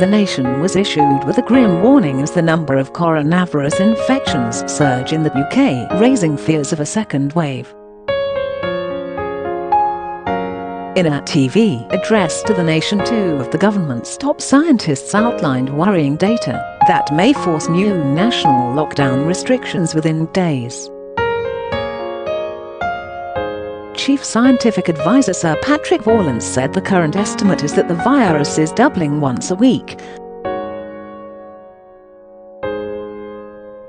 the nation was issued with a grim warning as the number of coronavirus infections surge in the UK, raising fears of a second wave. In a TV address to the nation, two of the government's top scientists outlined worrying data that may force new national lockdown restrictions within days. Chief Scientific Advisor Sir Patrick Vallance said the current estimate is that the virus is doubling once a week.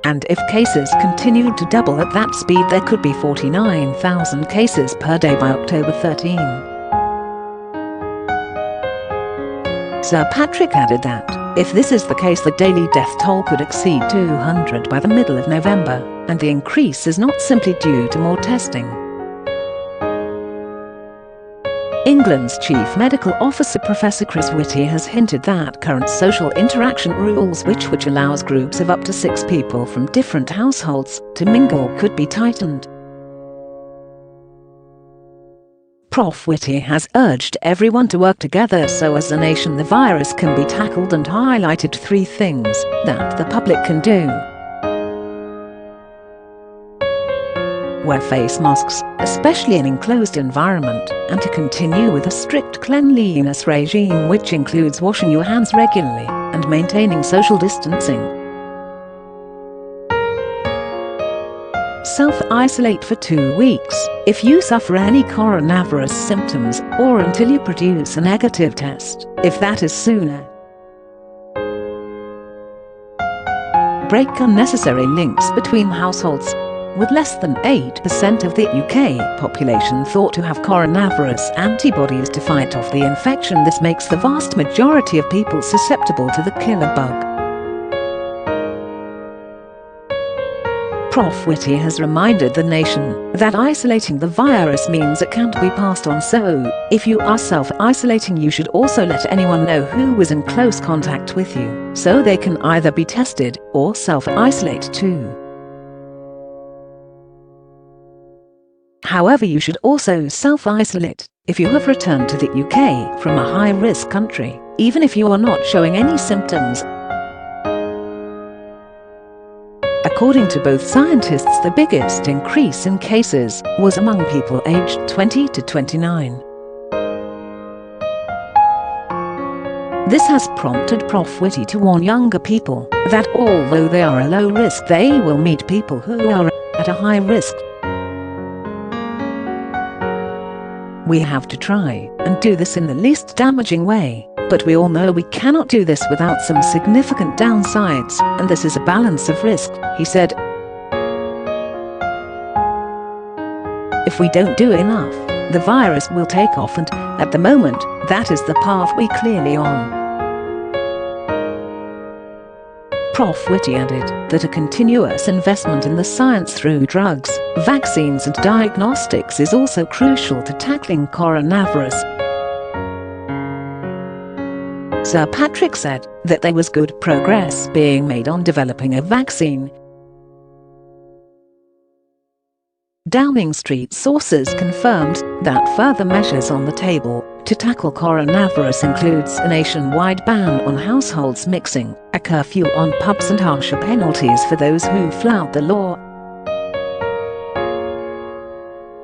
And if cases continued to double at that speed, there could be 49,000 cases per day by October 13. Sir Patrick added that, if this is the case, the daily death toll could exceed 200 by the middle of November, and the increase is not simply due to more testing. England's Chief Medical Officer Professor Prof Whitty has hinted that current social interaction rules which allows groups of up to 6 people from different households to mingle could be tightened. Prof Whitty has urged everyone to work together so as a nation the virus can be tackled, and highlighted 3 things that the public can do. Wear face masks, especially in enclosed environment, and to continue with a strict cleanliness regime which includes washing your hands regularly and maintaining social distancing. Self-isolate for 2 weeks if you suffer any coronavirus symptoms, or until you produce a negative test, if that is sooner. Break unnecessary links between households. With less than 8% of the UK population thought to have coronavirus antibodies to fight off the infection, this makes the vast majority of people susceptible to the killer bug. Prof Whitty has reminded the nation that isolating the virus means it can't be passed on, so if you are self-isolating, you should also let anyone know who was in close contact with you, so they can either be tested or self-isolate too. However, you should also self-isolate if you have returned to the UK from a high-risk country, even if you are not showing any symptoms. According to both scientists, the biggest increase in cases was among people aged 20 to 29. This has prompted Prof Whitty to warn younger people that although they are a low risk, they will meet people who are at a high risk. We have to try and do this in the least damaging way, but we all know we cannot do this without some significant downsides, and this is a balance of risk, he said. If we don't do enough, the virus will take off, and at the moment, that is the path we're clearly on. Prof Whitty added that a continuous investment in the science through drugs, vaccines and diagnostics is also crucial to tackling coronavirus. Sir Patrick said that there was good progress being made on developing a vaccine. Downing Street sources confirmed that further measures on the table to tackle coronavirus includes a nationwide ban on households mixing, a curfew on pubs and harsher penalties for those who flout the law.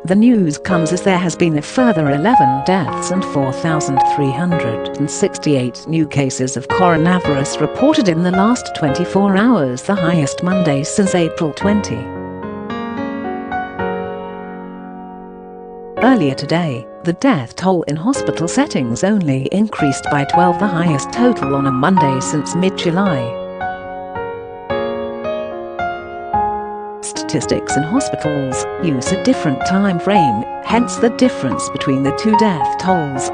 The news comes as there has been a further 11 deaths and 4,368 new cases of coronavirus reported in the last 24 hours, the highest Monday since April 20. Earlier today, the death toll in hospital settings only increased by 12, the highest total on a Monday since mid-July. Statistics in hospitals use a different time frame, hence the difference between the two death tolls.